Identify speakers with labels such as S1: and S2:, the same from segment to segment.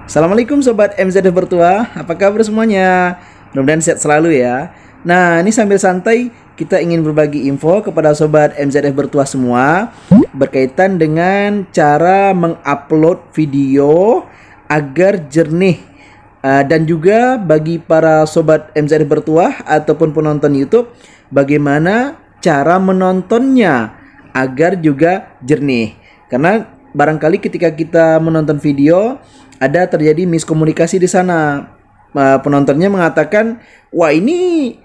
S1: Assalamualaikum Sobat MZF Bertua, apa kabar semuanya? Mudah-mudahan sehat selalu ya. Nah, ini sambil santai kita ingin berbagi info kepada Sobat MZF Bertua semua berkaitan dengan cara mengupload video agar jernih. Dan juga bagi para Sobat MZF Bertua ataupun penonton YouTube, bagaimana cara menontonnya agar juga jernih. Karena barangkali ketika kita menonton video ada terjadi miskomunikasi di sana. Penontonnya mengatakan, wah ini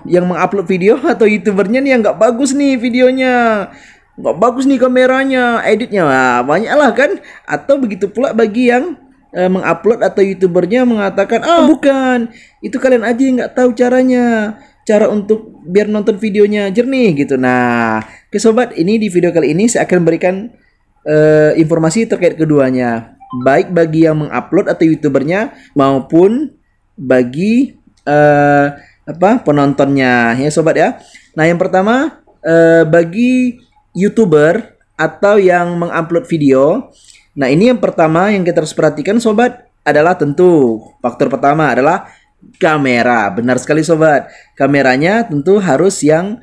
S1: yang mengupload video atau youtubernya nih yang nggak bagus nih videonya, nggak bagus nih kameranya, editnya, banyak lah kan. Atau begitu pula bagi yang mengupload atau youtubernya mengatakan, bukan, itu kalian aja yang nggak tahu cara untuk biar nonton videonya jernih gitu. Nah, sobat, ini di video kali ini saya akan berikan informasi terkait keduanya, baik bagi yang mengupload atau youtubernya maupun bagi penontonnya ya sobat ya. Nah, yang pertama bagi youtuber atau yang mengupload video. Nah, ini yang pertama yang kita harus perhatikan sobat adalah tentu faktor pertama adalah kamera. Benar sekali sobat, kameranya tentu harus yang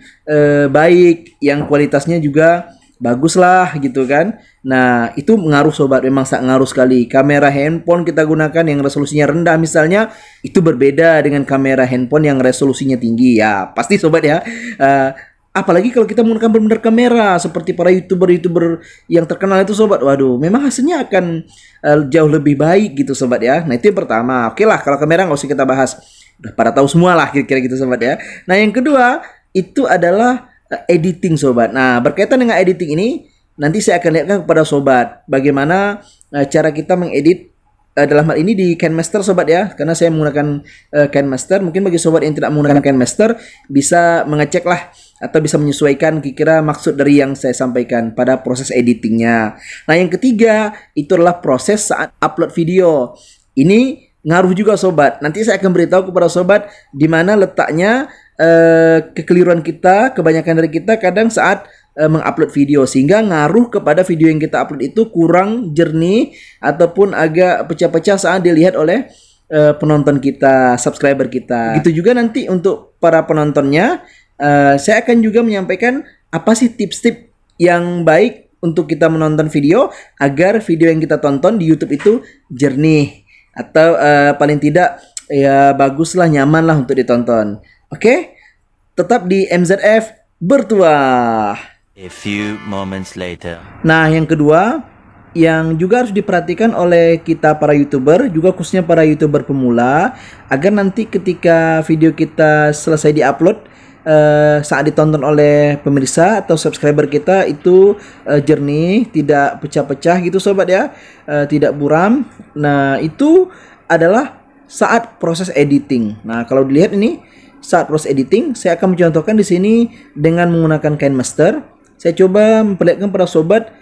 S1: baik, yang kualitasnya juga bagus lah gitu kan. Nah, itu mengaruh sobat, memang sangat ngaruh sekali. Kamera handphone kita gunakan yang resolusinya rendah misalnya, itu berbeda dengan kamera handphone yang resolusinya tinggi ya. Pasti sobat ya. Apalagi kalau kita menggunakan benar-benar kamera seperti para youtuber yang terkenal itu sobat, waduh, memang hasilnya akan jauh lebih baik gitu sobat ya. Nah, itu yang pertama. Oke lah, kalau kamera nggak usah kita bahas, udah pada tahu semua lah kira-kira gitu sobat ya. Nah, yang kedua itu adalah editing sobat. Nah, berkaitan dengan editing ini nanti saya akan lihatkan kepada sobat bagaimana cara kita mengedit dalam hal ini di KineMaster sobat ya, karena saya menggunakan KineMaster. Mungkin bagi sobat yang tidak menggunakan KineMaster bisa mengecek lah atau bisa menyesuaikan kira-kira maksud dari yang saya sampaikan pada proses editingnya. Nah, yang ketiga itu adalah proses saat upload video. Ini ngaruh juga sobat. Nanti saya akan beritahu kepada sobat di mana letaknya kekeliruan kita, kebanyakan dari kita kadang saat mengupload video, sehingga ngaruh kepada video yang kita upload itu kurang jernih ataupun agak pecah-pecah saat dilihat oleh penonton kita, subscriber kita. Gitu juga nanti untuk para penontonnya, saya akan juga menyampaikan apa sih tips-tips yang baik untuk kita menonton video agar video yang kita tonton di YouTube itu jernih atau paling tidak ya baguslah, nyaman lah untuk ditonton. Oke, tetap di MZF Bertua.
S2: A few moments later.
S1: Nah, yang kedua yang juga harus diperhatikan oleh kita para YouTuber, juga khususnya para YouTuber pemula, agar nanti ketika video kita selesai diupload, saat ditonton oleh pemirsa atau subscriber kita itu jernih, tidak pecah-pecah gitu sobat ya, tidak buram. Nah, itu adalah saat proses editing. Nah, kalau dilihat ini saat proses editing, saya akan mencontohkan di sini dengan menggunakan KineMaster. Saya coba memperlihatkan para sobat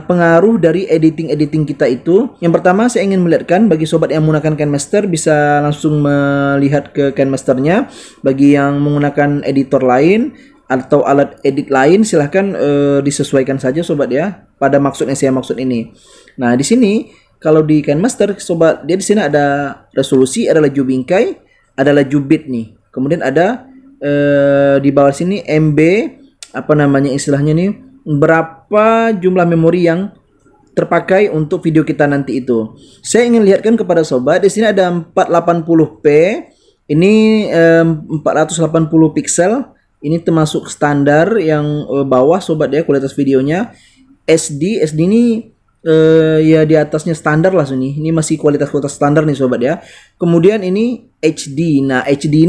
S1: pengaruh dari editing kita itu. Yang pertama saya ingin melihatkan bagi sobat yang menggunakan KineMaster bisa langsung melihat ke KineMasternya. Bagi yang menggunakan editor lain atau alat edit lain silahkan disesuaikan saja sobat ya pada maksud yang saya maksud ini. Nah, di sini kalau di KineMaster sobat, dia di sini ada resolusi, ada laju bingkai, ada laju bit nih. Kemudian ada di bawah sini MB, apa namanya istilahnya nih, berapa jumlah memori yang terpakai untuk video kita nanti itu. Saya ingin lihatkan kepada sobat, di sini ada 480p, ini 480 pixel, ini termasuk standar yang bawah sobat ya kualitas videonya. SD ini ya di atasnya standar lah sini. Ini masih kualitas standar nih sobat ya. Kemudian ini HD. Nah, HD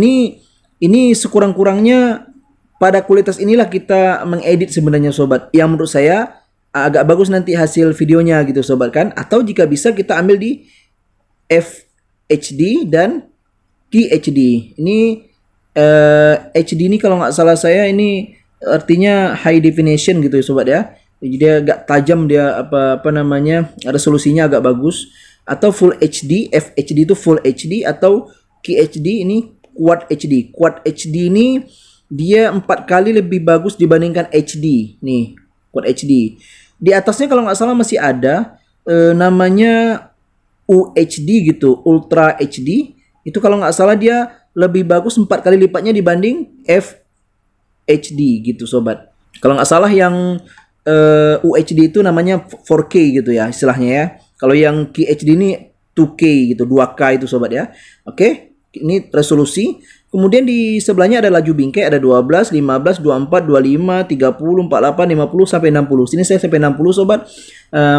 S1: ini sekurang-kurangnya pada kualitas inilah kita mengedit sebenarnya sobat. Yang menurut saya agak bagus nanti hasil videonya gitu sobat kan. Atau jika bisa kita ambil di FHD dan QHD. Ini HD ini kalau nggak salah saya ini artinya high definition gitu ya sobat ya. Jadi dia agak tajam, dia apa namanya, resolusinya agak bagus. Atau full HD, FHD itu full HD, atau QHD ini Quad HD. Quad HD ini dia 4 kali lebih bagus dibandingkan HD. Nih, Quad HD. Di atasnya kalau nggak salah masih ada namanya UHD gitu, Ultra HD, itu kalau nggak salah dia lebih bagus 4 kali lipatnya dibanding FHD gitu sobat. Kalau nggak salah yang UHD itu namanya 4K gitu ya istilahnya ya. Kalau yang QHD ini 2K gitu, 2K itu sobat ya. Oke, ini resolusi. Kemudian di sebelahnya ada laju bingkai, ada 12, 15, 24, 25, 30, 48, 50 sampai 60. Sini saya sampai 60 sobat.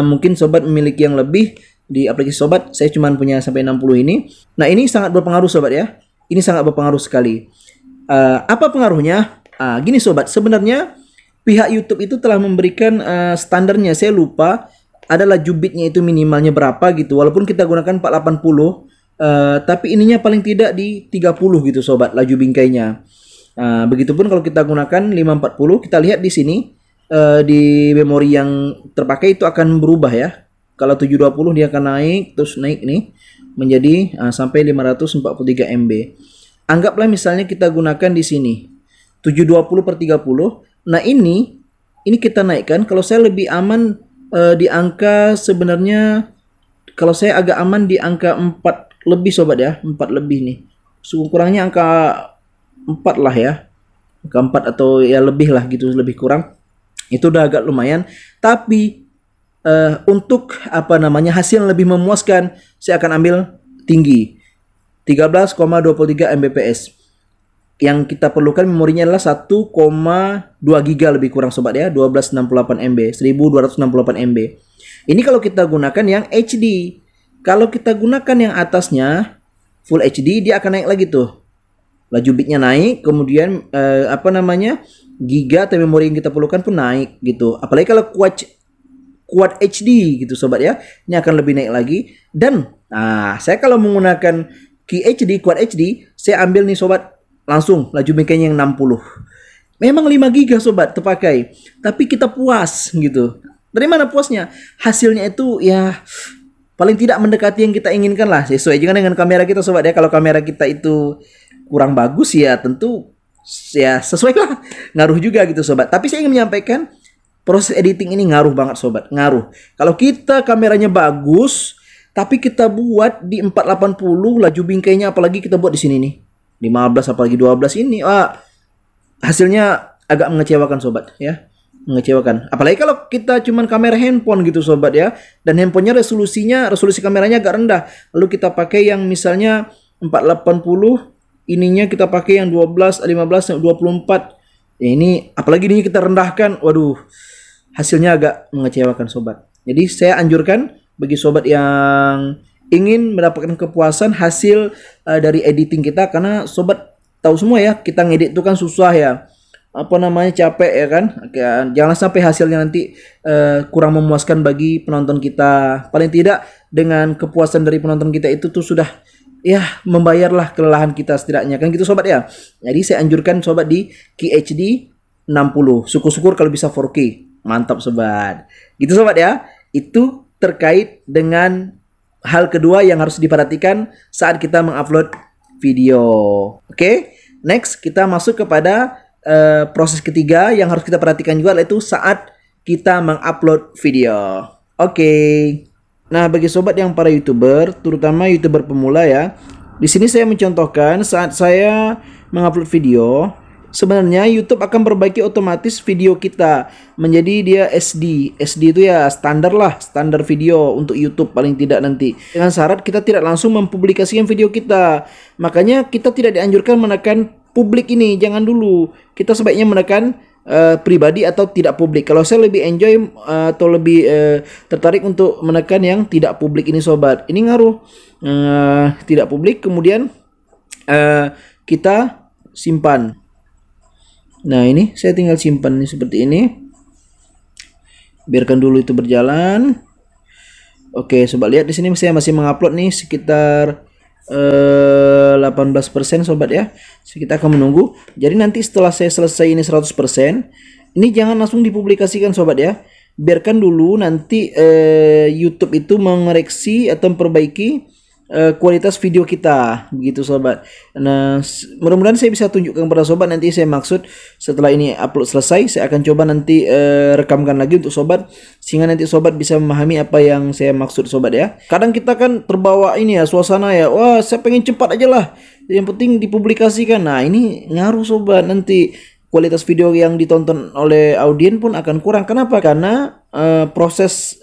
S1: Mungkin sobat memiliki yang lebih di aplikasi sobat. Saya cuma punya sampai 60 ini. Nah, ini sangat berpengaruh sobat ya. Ini sangat berpengaruh sekali. Apa pengaruhnya? Gini sobat, sebenarnya pihak YouTube itu telah memberikan standarnya. Saya lupa ada laju bitnya itu minimalnya berapa gitu. Walaupun kita gunakan 480, tapi ininya paling tidak di 30 gitu sobat laju bingkainya. Begitupun kalau kita gunakan 540, kita lihat di sini di memori yang terpakai itu akan berubah ya. Kalau 720 dia akan naik, terus naik nih menjadi sampai 543 MB. Anggaplah misalnya kita gunakan di sini 720/30. Nah, ini kita naikkan. Kalau saya lebih aman di angka, sebenarnya kalau saya agak aman di angka 4 lebih sobat ya, 4 lebih nih. Kurangnya angka 4 lah ya. Angka 4 atau ya lebih lah gitu, lebih kurang. Itu udah agak lumayan. Tapi untuk hasil yang lebih memuaskan, saya akan ambil tinggi 13,23 Mbps. Yang kita perlukan memorinya adalah 1,2 GB lebih kurang sobat ya, 1268 MB, 1268 MB. Ini kalau kita gunakan yang HD. Kalau kita gunakan yang atasnya Full HD, dia akan naik lagi tuh. Laju bitnya naik, kemudian giga atau memori yang kita perlukan pun naik gitu. Apalagi kalau Quad HD gitu sobat ya, ini akan lebih naik lagi. Dan saya kalau menggunakan QHD, Quad HD, saya ambil nih sobat, langsung laju bingkainya yang 60. Memang 5 GB sobat terpakai, tapi kita puas gitu. Dari mana puasnya? Hasilnya itu ya paling tidak mendekati yang kita inginkan lah. Sesuai juga dengan kamera kita sobat ya. Kalau kamera kita itu kurang bagus ya tentu ya sesuai lah. Ngaruh juga gitu sobat. Tapi saya ingin menyampaikan proses editing ini ngaruh banget sobat. Ngaruh. Kalau kita kameranya bagus tapi kita buat di 480 laju bingkainya, apalagi kita buat di sini nih 15 apalagi 12 ini, hasilnya agak mengecewakan sobat ya. Mengecewakan. Apalagi kalau kita cuman kamera handphone gitu sobat ya, dan handphonenya resolusi kameranya agak rendah. Lalu kita pakai yang misalnya 480, ininya kita pakai yang 12, 15, 24. Ya ini apalagi ini kita rendahkan, waduh, hasilnya agak mengecewakan sobat. Jadi saya anjurkan bagi sobat yang ingin mendapatkan kepuasan hasil dari editing kita, karena sobat tahu semua ya, kita ngedit itu kan susah ya, capek ya kan. Jangan sampai hasilnya nanti kurang memuaskan bagi penonton kita. Paling tidak dengan kepuasan dari penonton kita itu tuh sudah ya membayarlah kelelahan kita setidaknya kan gitu sobat ya. Jadi saya anjurkan sobat di QHD 60, syukur-syukur kalau bisa 4K, mantap sobat. Gitu sobat ya. Itu terkait dengan hal kedua yang harus diperhatikan saat kita mengupload video. Oke, next kita masuk kepada proses ketiga yang harus kita perhatikan juga, yaitu saat kita mengupload video. Oke. Nah, bagi sobat yang para YouTuber, terutama YouTuber pemula ya, di sini saya mencontohkan saat saya mengupload video. Sebenarnya YouTube akan perbaiki otomatis video kita menjadi dia SD. SD itu ya standar lah, standar video untuk YouTube paling tidak nanti. Dengan syarat kita tidak langsung mempublikasikan video kita. Makanya kita tidak dianjurkan menekan publik ini, jangan dulu. Kita sebaiknya menekan pribadi atau tidak publik. Kalau saya lebih enjoy atau lebih tertarik untuk menekan yang tidak publik ini sobat. Ini ngaruh tidak publik, kemudian kita simpan. Nah, ini saya tinggal simpan nih seperti ini. Biarkan dulu itu berjalan. Oke, sobat lihat di sini saya masih mengupload nih sekitar 18% sobat ya. Kita akan menunggu. Jadi nanti setelah saya selesai ini 100%, ini jangan langsung dipublikasikan sobat ya. Biarkan dulu nanti YouTube itu mengoreksi atau memperbaiki kualitas video kita, begitu sobat. Nah, mudah-mudahan saya bisa tunjukkan kepada sobat nanti. Saya maksud setelah ini upload selesai, saya akan coba nanti rekamkan lagi untuk sobat, sehingga nanti sobat bisa memahami apa yang saya maksud sobat ya. Kadang kita kan terbawa ini ya, suasana ya, wah saya pengen cepat aja lah, yang penting dipublikasikan. Nah ini ngaruh sobat, nanti kualitas video yang ditonton oleh audien pun akan kurang. Kenapa? Karena proses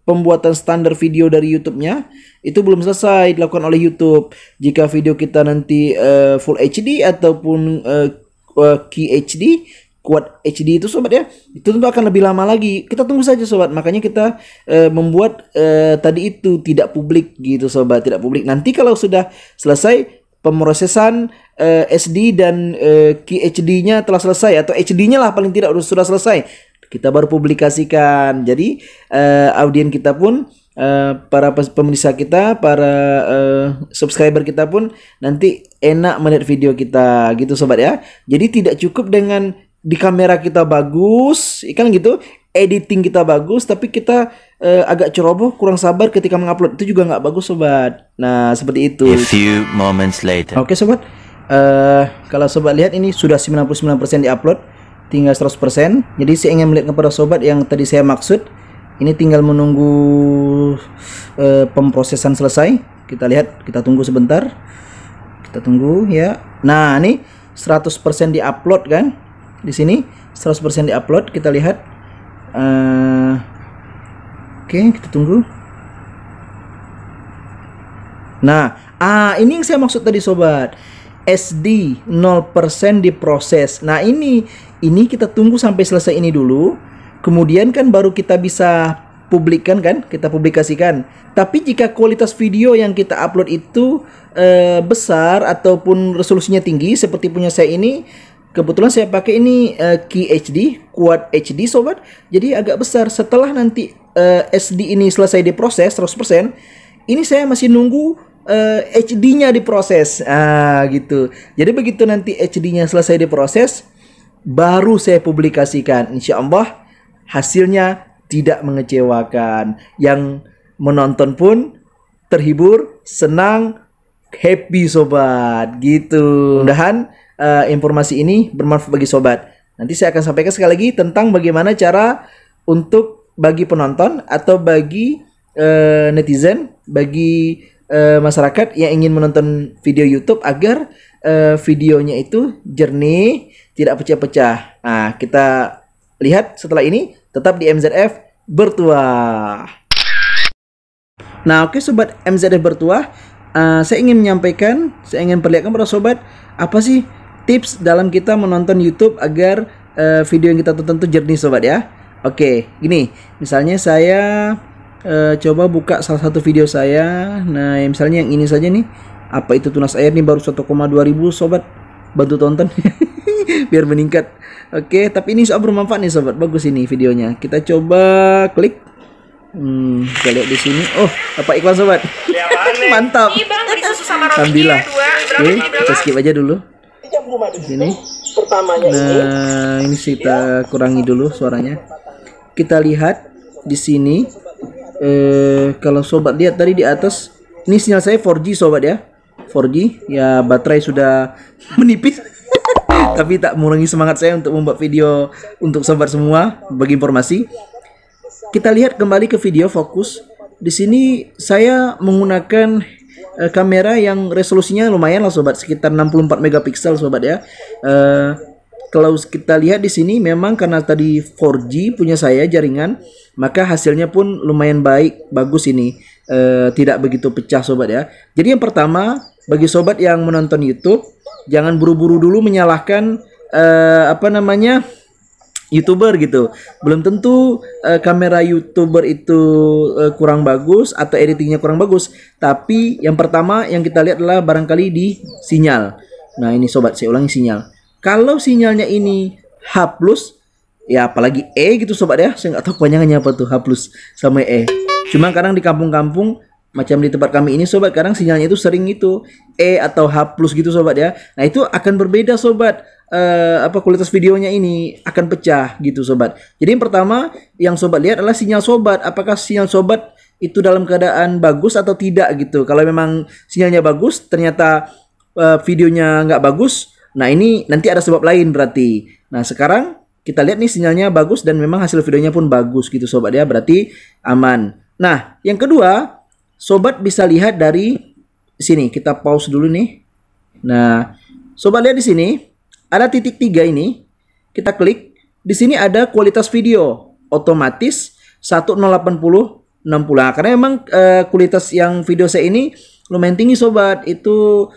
S1: pembuatan standar video dari YouTube-nya itu belum selesai dilakukan oleh YouTube. Jika video kita nanti Full HD ataupun QHD, Quad HD itu sobat ya, itu tentu akan lebih lama lagi. Kita tunggu saja sobat. Makanya kita membuat tadi itu tidak publik gitu sobat, tidak publik. Nanti kalau sudah selesai pemrosesan SD dan QHD-nya telah selesai, atau HD-nya lah paling tidak sudah selesai, kita baru publikasikan. Jadi audien kita pun, para pemirsa kita, para subscriber kita pun nanti enak melihat video kita gitu sobat ya. Jadi tidak cukup dengan di kamera kita bagus, kan gitu, editing kita bagus, tapi kita agak ceroboh, kurang sabar ketika mengupload, itu juga nggak bagus sobat. Nah seperti itu.
S2: A few moments later.
S1: Oke sobat, kalau sobat lihat ini sudah 99% diupload, tinggal 100%. Jadi saya ingin melihat kepada sobat yang tadi saya maksud, ini tinggal menunggu pemrosesan selesai. Kita lihat, kita tunggu sebentar, kita tunggu ya. Nah ini 100% diupload kan, di sini 100% diupload. Kita lihat. Oke, kita tunggu. Nah, ini yang saya maksud tadi sobat. SD 0% diproses. Nah, ini kita tunggu sampai selesai ini dulu. Kemudian kan baru kita bisa publikkan kan, kita publikasikan. Tapi jika kualitas video yang kita upload itu besar ataupun resolusinya tinggi seperti punya saya ini, kebetulan saya pakai ini QHD, Quad HD sobat. Jadi agak besar. Setelah nanti SD ini selesai diproses 100%, ini saya masih nunggu HD-nya diproses. Gitu. Jadi begitu nanti HD-nya selesai diproses, baru saya publikasikan. Insya Allah hasilnya tidak mengecewakan. Yang menonton pun terhibur, senang, happy sobat. Gitu. Mudah-mudahan informasi ini bermanfaat bagi sobat. Nanti saya akan sampaikan sekali lagi tentang bagaimana cara untuk bagi penonton atau bagi netizen, bagi masyarakat yang ingin menonton video YouTube agar videonya itu jernih, tidak pecah-pecah. Nah, kita lihat setelah ini. Tetap di MZF Bertuah. Nah, oke sobat MZF Bertuah, saya ingin menyampaikan, saya ingin perlihatkan pada sobat apa sih tips dalam kita menonton YouTube agar video yang kita tonton itu jernih sobat ya. Oke, gini, misalnya saya coba buka salah satu video saya. Nah, misalnya yang ini saja nih. Apa itu tunas air nih, baru 1,2 ribu sobat. Bantu tonton biar meningkat. Oke, tapi ini soal bermanfaat nih sobat. Bagus ini videonya. Kita coba klik. Kita lihat di sini. Oh, apa iklan sobat? Mantap. Alhamdulillah. Oke, kita skip aja dulu. Ini. Nah, ini kita kurangi dulu suaranya. Kita lihat di sini. Kalau sobat lihat tadi di atas, ini sinyal saya 4G sobat ya. 4G ya, baterai sudah menipis. Tapi tak mengurangi semangat saya untuk membuat video untuk sobat semua bagi informasi. Kita lihat kembali ke video, fokus. Di sini saya menggunakan kamera yang resolusinya lumayan lah sobat, sekitar 64 megapiksel sobat ya. Kalau kita lihat di sini memang karena tadi 4G punya saya jaringan, maka hasilnya pun lumayan baik, bagus ini. Tidak begitu pecah sobat ya. Jadi yang pertama, bagi sobat yang menonton YouTube, jangan buru-buru dulu menyalahkan YouTuber gitu. Belum tentu kamera YouTuber itu kurang bagus atau editingnya kurang bagus. Tapi yang pertama yang kita lihat adalah barangkali di sinyal. Nah ini sobat, saya ulangi sinyal. Kalau sinyalnya ini H+, ya apalagi E gitu sobat ya. Saya nggak tahu kepanjangannya apa tuh H+ sama E. Cuma kadang di kampung-kampung macam di tempat kami ini sobat, kadang sinyalnya itu sering itu E atau H+ gitu sobat ya. Nah itu akan berbeda sobat, kualitas videonya ini akan pecah gitu sobat. Jadi yang pertama yang sobat lihat adalah sinyal sobat. Apakah sinyal sobat itu dalam keadaan bagus atau tidak gitu. Kalau memang sinyalnya bagus, ternyata videonya nggak bagus, nah ini nanti ada sebab lain berarti. Nah sekarang kita lihat nih sinyalnya bagus dan memang hasil videonya pun bagus gitu sobat ya, berarti aman. Nah yang kedua, sobat bisa lihat dari sini. Kita pause dulu nih. Nah sobat lihat di sini ada titik 3 ini. Kita klik. Di sini ada kualitas video otomatis 1080 60. Nah, karena memang kualitas yang video saya ini lumayan tinggi sobat. Itu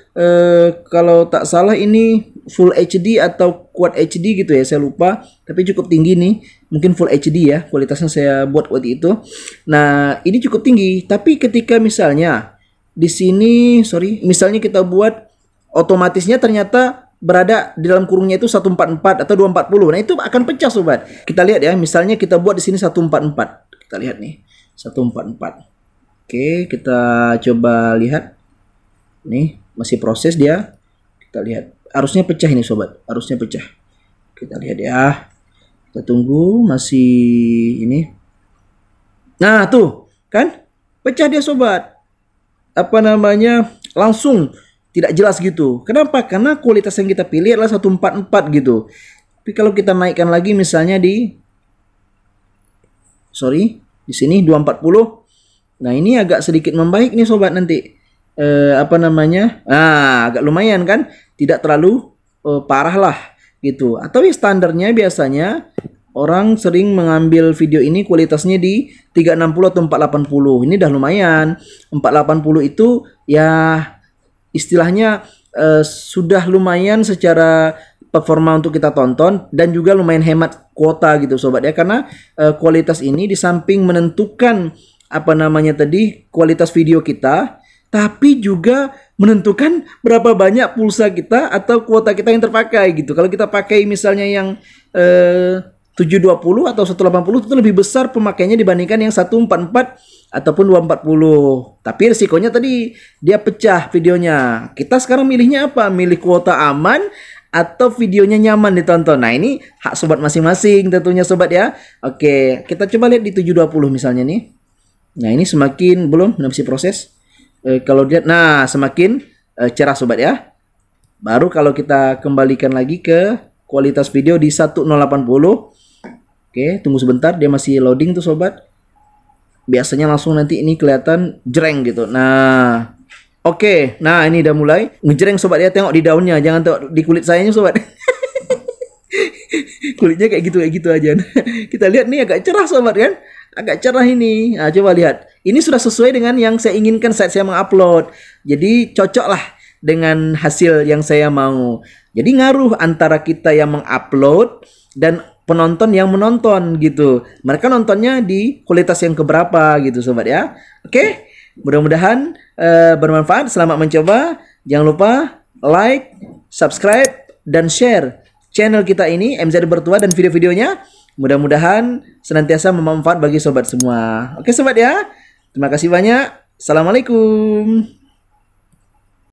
S1: kalau tak salah ini Full HD atau Quad HD gitu ya, saya lupa. Tapi cukup tinggi nih. Mungkin Full HD ya kualitasnya saya buat waktu itu. Nah, ini cukup tinggi. Tapi ketika misalnya di sini, misalnya kita buat otomatisnya ternyata berada di dalam kurungnya itu 144 atau 240. Nah, itu akan pecah sobat. Kita lihat ya, misalnya kita buat di sini 144. Kita lihat nih. 144. Oke, kita coba lihat. Nih, masih proses dia. Kita lihat. Harusnya pecah ini sobat. Harusnya pecah. Kita lihat ya. Kita tunggu masih ini. Nah, tuh, kan? Pecah dia sobat. Apa namanya? Langsung tidak jelas gitu. Kenapa? Karena kualitas yang kita pilih adalah 144 gitu. Tapi kalau kita naikkan lagi misalnya di di sini 240. Nah, ini agak sedikit membaik nih sobat nanti. Apa namanya? Nah, agak lumayan kan? Tidak terlalu parah lah gitu. Atau ya standarnya biasanya orang sering mengambil video ini kualitasnya di 360 atau 480. Ini udah lumayan. 480 itu ya istilahnya sudah lumayan secara performa untuk kita tonton dan juga lumayan hemat kuota gitu sobat ya, karena kualitas ini di samping menentukan apa namanya tadi kualitas video kita, tapi juga menentukan berapa banyak pulsa kita atau kuota kita yang terpakai gitu. Kalau kita pakai misalnya yang 720 atau 180 itu lebih besar pemakaiannya dibandingkan yang 144 ataupun 240. Tapi risikonya tadi dia pecah videonya. Kita sekarang milihnya apa? Milih kuota aman atau videonya nyaman ditonton. Nah, ini hak sobat masing-masing tentunya sobat ya. Oke, kita coba lihat di 720 misalnya nih. Nah, ini semakin masih proses. Kalau lihat, nah semakin cerah sobat ya. Baru kalau kita kembalikan lagi ke kualitas video di 1080. Oke, tunggu sebentar, dia masih loading tuh sobat. Biasanya langsung nanti ini kelihatan jreng gitu. Nah, oke, nah ini udah mulai ngejreng sobat ya. Tengok di daunnya, jangan tengok di kulit sayanya sobat. Kulitnya kayak gitu aja. Nah, kita lihat nih agak cerah sobat kan, agak cerah ini. Nah, coba lihat, ini sudah sesuai dengan yang saya inginkan saat saya mengupload. Jadi cocok lah dengan hasil yang saya mau. Jadi ngaruh antara kita yang mengupload dan penonton yang menonton gitu. Mereka nontonnya di kualitas yang keberapa gitu sobat ya. Oke, mudah-mudahan bermanfaat. Selamat mencoba. Jangan lupa like, subscribe, dan share channel kita ini MZ Bertua dan video-videonya. Mudah-mudahan senantiasa bermanfaat bagi sobat semua. Oke sobat ya. Terima kasih banyak. Assalamualaikum.